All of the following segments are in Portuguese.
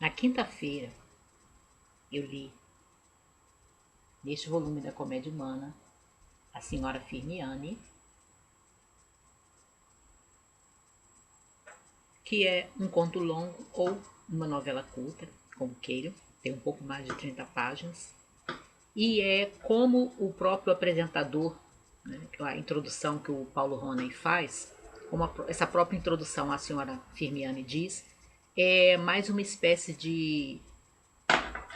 Na quinta-feira, eu li, neste volume da Comédia Humana, A Senhora Firmiani, que é um conto longo ou uma novela curta, como queiram, tem um pouco mais de 30 páginas, e é como o próprio apresentador, né, a introdução que o Paulo Roney faz, como essa própria introdução a senhora Firmiani diz, é mais uma espécie de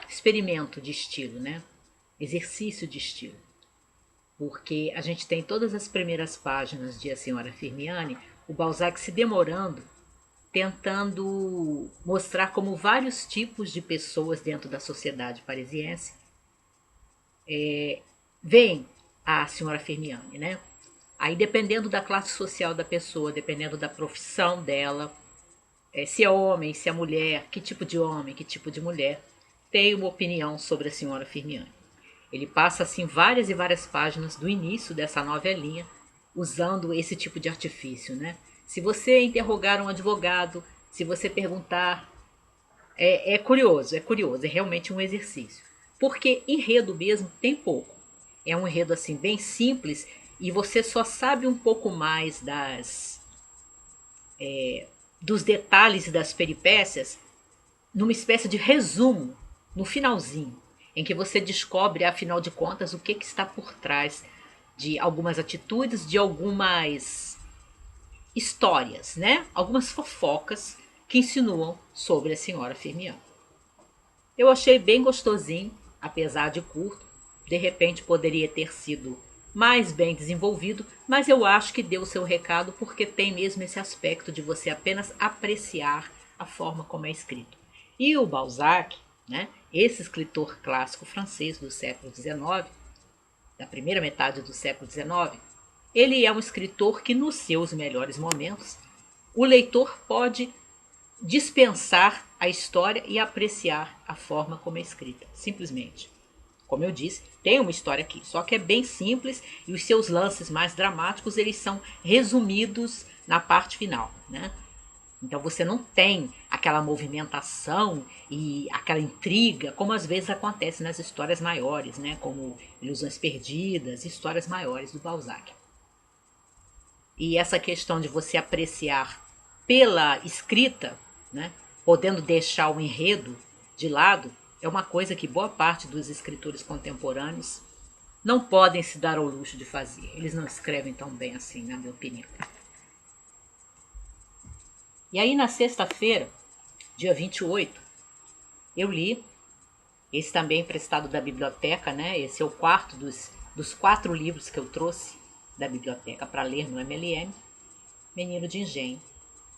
experimento de estilo, né? Exercício de estilo. Porque a gente tem todas as primeiras páginas de A Senhora Firmiani, o Balzac se demorando, tentando mostrar como vários tipos de pessoas dentro da sociedade parisiense veem a Senhora Firmiani, né? Aí, dependendo da classe social da pessoa, dependendo da profissão dela, se é homem, se é mulher, que tipo de homem, que tipo de mulher, tem uma opinião sobre a senhora Firmiani. Ele passa assim várias e várias páginas do início dessa novelinha usando esse tipo de artifício, né? Se você interrogar um advogado, se você perguntar, é curioso, é realmente um exercício. Porque enredo mesmo tem pouco. É um enredo assim bem simples e você só sabe um pouco mais dos detalhes e das peripécias numa espécie de resumo no finalzinho, em que você descobre, afinal de contas, o que está por trás de algumas atitudes, de algumas histórias, né? Algumas fofocas que insinuam sobre a senhora Firmiani. Eu achei bem gostosinho, apesar de curto. De repente poderia ter sido mais bem desenvolvido, mas eu acho que deu o seu recado porque tem mesmo esse aspecto de você apenas apreciar a forma como é escrito. E o Balzac, né, esse escritor clássico francês do século XIX, da primeira metade do século XIX, ele é um escritor que nos seus melhores momentos o leitor pode dispensar a história e apreciar a forma como é escrita, simplesmente. Como eu disse, tem uma história aqui, só que é bem simples e os seus lances mais dramáticos eles são resumidos na parte final, né? Então você não tem aquela movimentação e aquela intriga como às vezes acontece nas histórias maiores, né? Como Ilusões Perdidas, histórias maiores do Balzac. E essa questão de você apreciar pela escrita, né, podendo deixar o enredo de lado, é uma coisa que boa parte dos escritores contemporâneos não podem se dar ao luxo de fazer. Eles não escrevem tão bem assim, na minha opinião. E aí, na sexta-feira, dia 28, eu li, esse também emprestado da biblioteca, né? Esse é o quarto dos 4 livros que eu trouxe da biblioteca para ler no MLM, Menino de Engenho,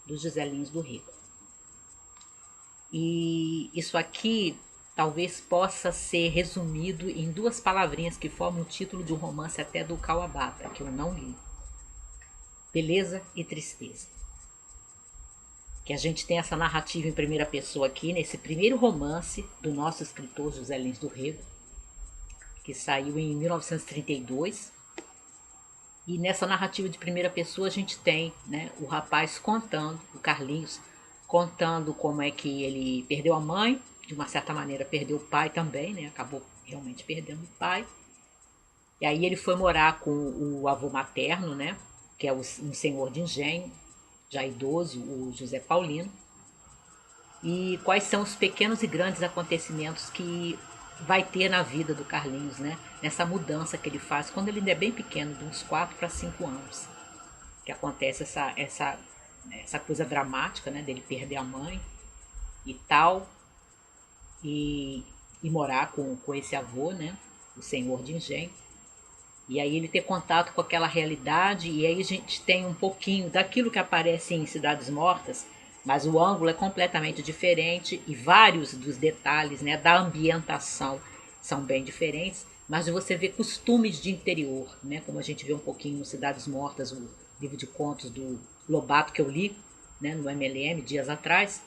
dos José Lins do Rego. E isso aqui talvez possa ser resumido em 2 palavrinhas que formam o título de um romance até do Kawabata, que eu não li. Beleza e tristeza. Que a gente tem essa narrativa em primeira pessoa aqui, nesse primeiro romance do nosso escritor José Lins do Rego, que saiu em 1932. E nessa narrativa de primeira pessoa a gente tem, né, o rapaz contando, o Carlinhos, contando como é que ele perdeu a mãe, de uma certa maneira perdeu o pai também, né, acabou realmente perdendo o pai. E aí ele foi morar com o avô materno, né, que é um senhor de engenho, já idoso, o José Paulino. E quais são os pequenos e grandes acontecimentos que vai ter na vida do Carlinhos, né? Nessa mudança que ele faz quando ele ainda é bem pequeno, de uns 4 para 5 anos. Que acontece essa coisa dramática, né? Dele perder a mãe e tal. E, e morar com esse avô, né? O senhor de engenho. E aí ele ter contato com aquela realidade, e aí a gente tem um pouquinho daquilo que aparece em Cidades Mortas, mas o ângulo é completamente diferente e vários dos detalhes, né, da ambientação são bem diferentes, mas você vê costumes de interior, né, como a gente vê um pouquinho no Cidades Mortas, o livro de contos do Lobato que eu li, né, no MLM dias atrás,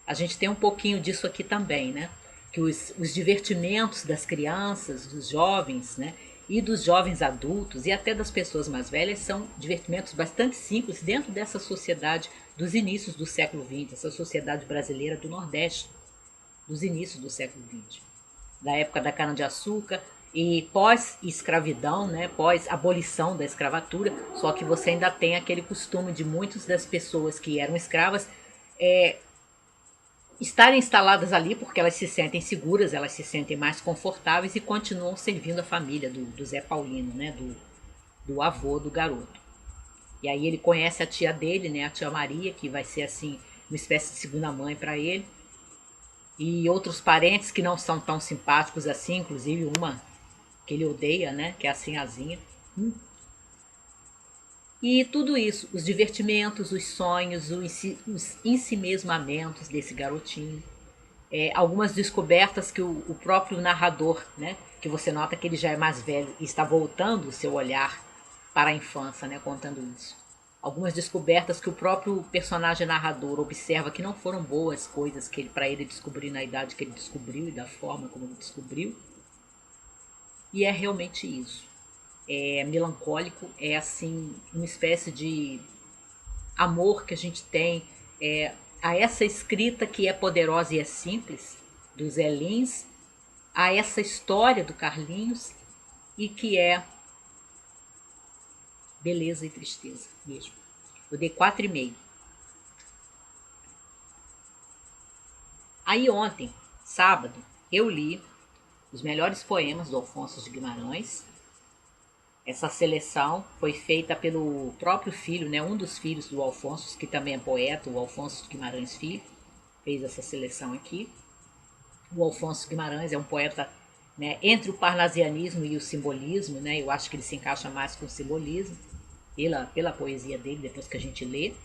a gente tem um pouquinho disso aqui também, né? Que os divertimentos das crianças, dos jovens, né? E dos jovens adultos e até das pessoas mais velhas são divertimentos bastante simples dentro dessa sociedade dos inícios do século XX, essa sociedade brasileira do Nordeste, dos inícios do século XX, da época da cana-de-açúcar e pós-escravidão, né, pós-abolição da escravatura, só que você ainda tem aquele costume de muitas das pessoas que eram escravas estarem instaladas ali porque elas se sentem seguras, elas se sentem mais confortáveis e continuam servindo a família do Zé Paulino, né, do avô do garoto. E aí ele conhece a tia dele, né, a tia Maria, que vai ser assim uma espécie de segunda mãe para ele. E outros parentes que não são tão simpáticos assim, inclusive uma que ele odeia, né, que é a Sinhazinha. E tudo isso, os divertimentos, os sonhos, os ensimesmamentos desse garotinho. Algumas descobertas que o próprio narrador, né, que você nota que ele já é mais velho e está voltando o seu olhar para a infância, né, contando isso. Algumas descobertas que o próprio personagem narrador observa que não foram boas coisas que para ele descobrir na idade que ele descobriu e da forma como ele descobriu. E é realmente isso. É melancólico, é assim uma espécie de amor que a gente tem a essa escrita que é poderosa e é simples, do Zé Lins, a essa história do Carlinhos e que é beleza e tristeza mesmo. Eu dei 4,5. Aí ontem, sábado, eu li os melhores poemas do Alfonso de Guimarães. Essa seleção foi feita pelo próprio filho, né, um dos filhos do Alfonso, que também é poeta, o Alfonso de Guimarães Filho, fez essa seleção aqui. O Alfonso Guimarães é um poeta, né, entre o parnasianismo e o simbolismo, né, eu acho que ele se encaixa mais com o simbolismo, pela poesia dele, depois que a gente lê.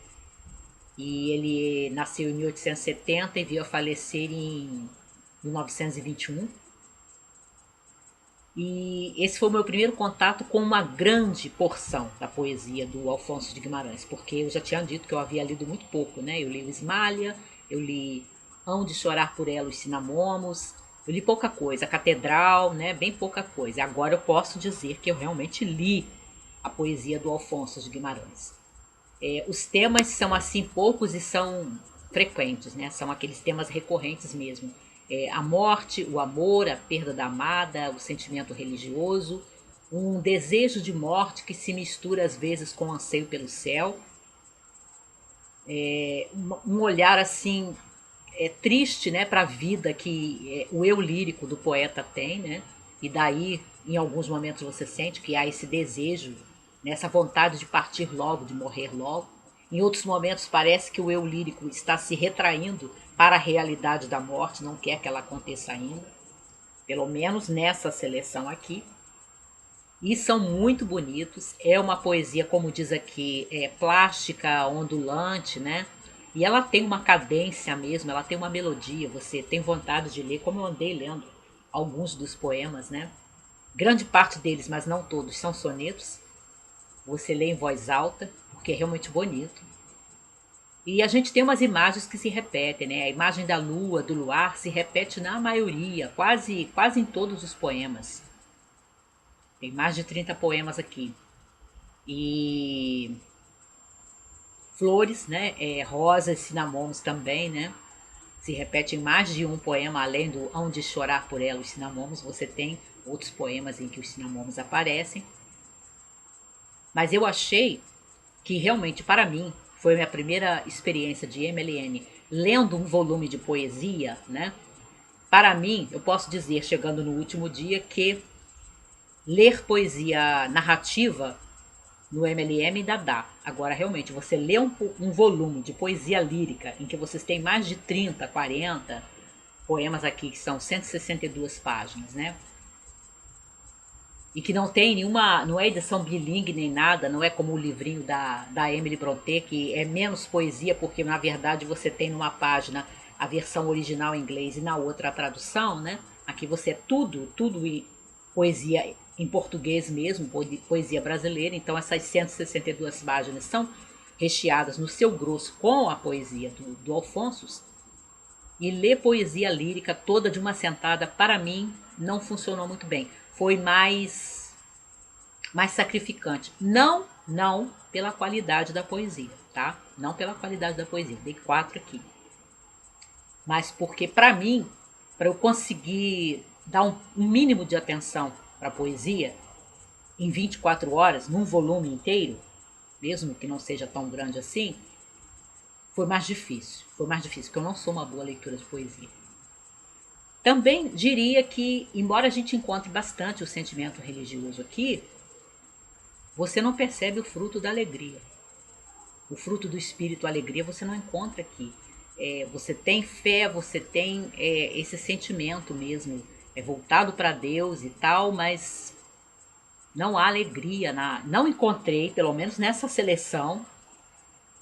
E ele nasceu em 1870 e veio a falecer em 1921. E esse foi o meu primeiro contato com uma grande porção da poesia do Alfonso de Guimarães, porque eu já tinha dito que eu havia lido muito pouco, né? Eu li o Ismália, eu li Hão de Chorar por Ela os Cinamomos, eu li pouca coisa, a Catedral, né? Bem pouca coisa. Agora eu posso dizer que eu realmente li a poesia do Alfonso de Guimarães. Os temas são assim poucos e são frequentes, né? São aqueles temas recorrentes mesmo. A morte, o amor, a perda da amada, o sentimento religioso, um desejo de morte que se mistura às vezes com anseio pelo céu, um olhar assim triste, né, para a vida que o eu lírico do poeta tem, né? E daí, em alguns momentos você sente que há esse desejo, né, essa vontade de partir logo, de morrer logo. Em outros momentos parece que o eu lírico está se retraindo para a realidade da morte, não quer que ela aconteça ainda. Pelo menos nessa seleção aqui. E são muito bonitos. É uma poesia, como diz aqui, plástica, ondulante, né? E ela tem uma cadência mesmo, ela tem uma melodia. Você tem vontade de ler, como eu andei lendo alguns dos poemas, né? Grande parte deles, mas não todos, são sonetos. Você lê em voz alta, porque é realmente bonito. E a gente tem umas imagens que se repetem, né? A imagem da lua, do luar, se repete na maioria, quase em todos os poemas. Tem mais de 30 poemas aqui. E flores, né? Rosas, cinamomos também, né? Se repete em mais de um poema, além do Hão de Chorar por Ela, os cinamomos, você tem outros poemas em que os cinamomos aparecem. Mas eu achei que realmente, para mim, foi a minha primeira experiência de MLN lendo um volume de poesia, né? Para mim, eu posso dizer, chegando no último dia, que ler poesia narrativa no MLM ainda dá. Agora, realmente, você lê um volume de poesia lírica em que vocês têm mais de 30, 40 poemas aqui, que são 162 páginas, né? E que não tem nenhuma, não é edição bilingue nem nada, não é como o livrinho da Emily Brontë, que é menos poesia, porque na verdade você tem numa página a versão original em inglês e na outra a tradução, né? Aqui você é tudo em poesia em português mesmo, poesia brasileira, então essas 162 páginas são recheadas no seu grosso com a poesia do Alfonso, e ler poesia lírica toda de uma sentada, para mim, não funcionou muito bem. Foi mais sacrificante. Não pela qualidade da poesia, tá? Não pela qualidade da poesia. Dei 4 aqui. Mas porque, para mim, para eu conseguir dar um mínimo de atenção para a poesia em 24 horas, num volume inteiro, mesmo que não seja tão grande assim, foi mais difícil. Foi mais difícil, porque eu não sou uma boa leitora de poesia. Também diria que, embora a gente encontre bastante o sentimento religioso aqui, você não percebe o fruto da alegria. O fruto do espírito, a alegria, você não encontra aqui. Você tem fé, você tem esse sentimento mesmo, voltado para Deus e tal, mas não há alegria, não encontrei, pelo menos nessa seleção,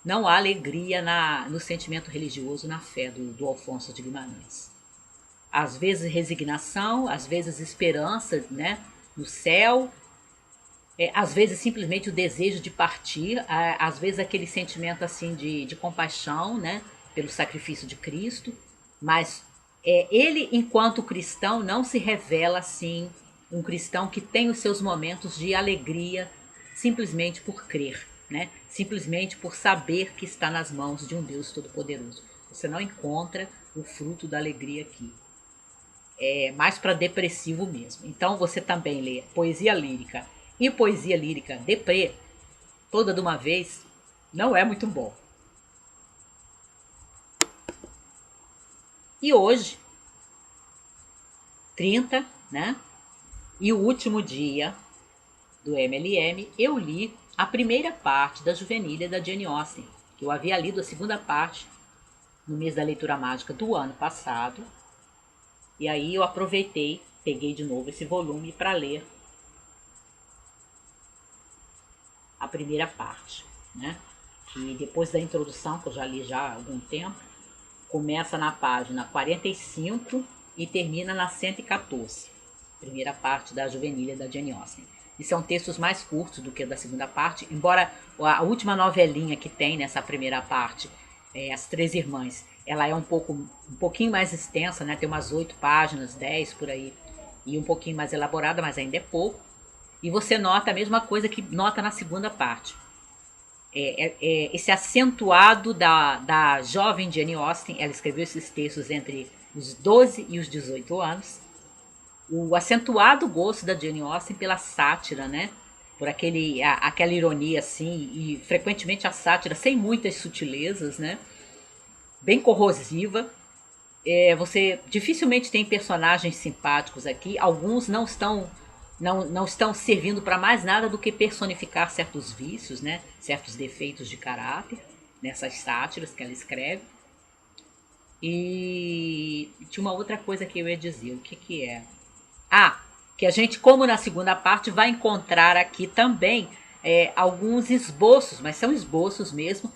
não há alegria no sentimento religioso, na fé do Alfonso de Guimarães. Às vezes resignação, às vezes esperança, né, no céu, às vezes simplesmente o desejo de partir, às vezes aquele sentimento assim de compaixão, né, pelo sacrifício de Cristo, mas ele, enquanto cristão, não se revela assim um cristão que tem os seus momentos de alegria simplesmente por crer, né, simplesmente por saber que está nas mãos de um Deus Todo-Poderoso. Você não encontra o fruto da alegria aqui. É mais para depressivo mesmo. Então você também lê poesia lírica e poesia lírica deprê, toda de uma vez, não é muito bom. E hoje, 30, né? E o último dia do MLM, eu li a primeira parte da Juvenília da Jane Austen, que eu havia lido a segunda parte no mês da leitura mágica do ano passado. E aí eu aproveitei, peguei de novo esse volume para ler a primeira parte, né? Que depois da introdução, que eu já li já há algum tempo, começa na página 45 e termina na 114, primeira parte da Juvenília da Jane Austen. E são textos mais curtos do que a da segunda parte, embora a última novelinha que tem nessa primeira parte, As Três Irmãs, ela é um pouquinho mais extensa, né? Tem umas 8 páginas, 10 por aí, e um pouquinho mais elaborada, mas ainda é pouco. E você nota a mesma coisa que nota na segunda parte. Esse acentuado da jovem Jane Austen, ela escreveu esses textos entre os 12 e os 18 anos, o acentuado gosto da Jane Austen pela sátira, né? Por aquela ironia assim, e frequentemente a sátira sem muitas sutilezas, né? Bem corrosiva. Você dificilmente tem personagens simpáticos aqui, alguns não estão servindo para mais nada do que personificar certos vícios, né? Certos defeitos de caráter nessas sátiras que ela escreve. E tinha uma outra coisa que eu ia dizer, o que que é? Ah, que a gente, como na segunda parte, vai encontrar aqui também alguns esboços, mas são esboços mesmo,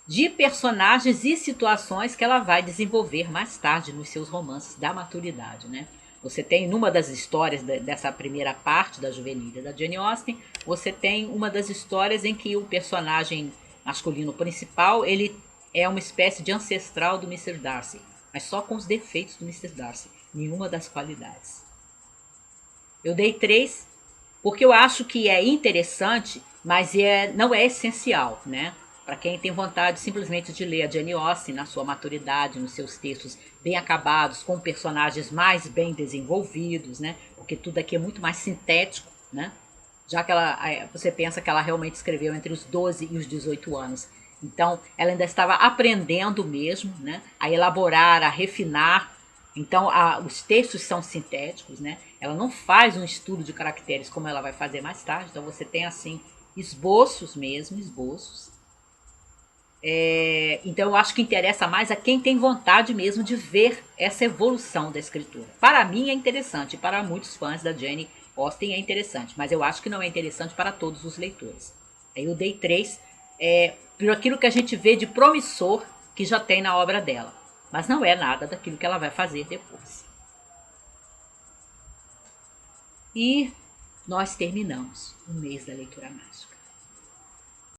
de personagens e situações que ela vai desenvolver mais tarde nos seus romances da maturidade, né? Você tem, numa das histórias dessa primeira parte da Juvenília da Jane Austen, você tem uma das histórias em que o personagem masculino principal, ele é uma espécie de ancestral do Mr. Darcy, mas só com os defeitos do Mr. Darcy, nenhuma das qualidades. Eu dei 3 porque eu acho que é interessante, mas não é essencial, né? Para quem tem vontade simplesmente de ler a Jane Austen na sua maturidade, nos seus textos bem acabados, com personagens mais bem desenvolvidos, né? Porque tudo aqui é muito mais sintético, né? Já que você pensa que ela realmente escreveu entre os 12 e os 18 anos. Então, ela ainda estava aprendendo mesmo, né? A elaborar, a refinar. Então, os textos são sintéticos, né? Ela não faz um estudo de caracteres como ela vai fazer mais tarde. Então, você tem, assim, esboços mesmo, esboços. Então, eu acho que interessa mais a quem tem vontade mesmo de ver essa evolução da escritura. Para mim é interessante, para muitos fãs da Jane Austen é interessante, mas eu acho que não é interessante para todos os leitores. Aí eu dei 3 por aquilo que a gente vê de promissor que já tem na obra dela, mas não é nada daquilo que ela vai fazer depois. E nós terminamos o mês da leitura mágica.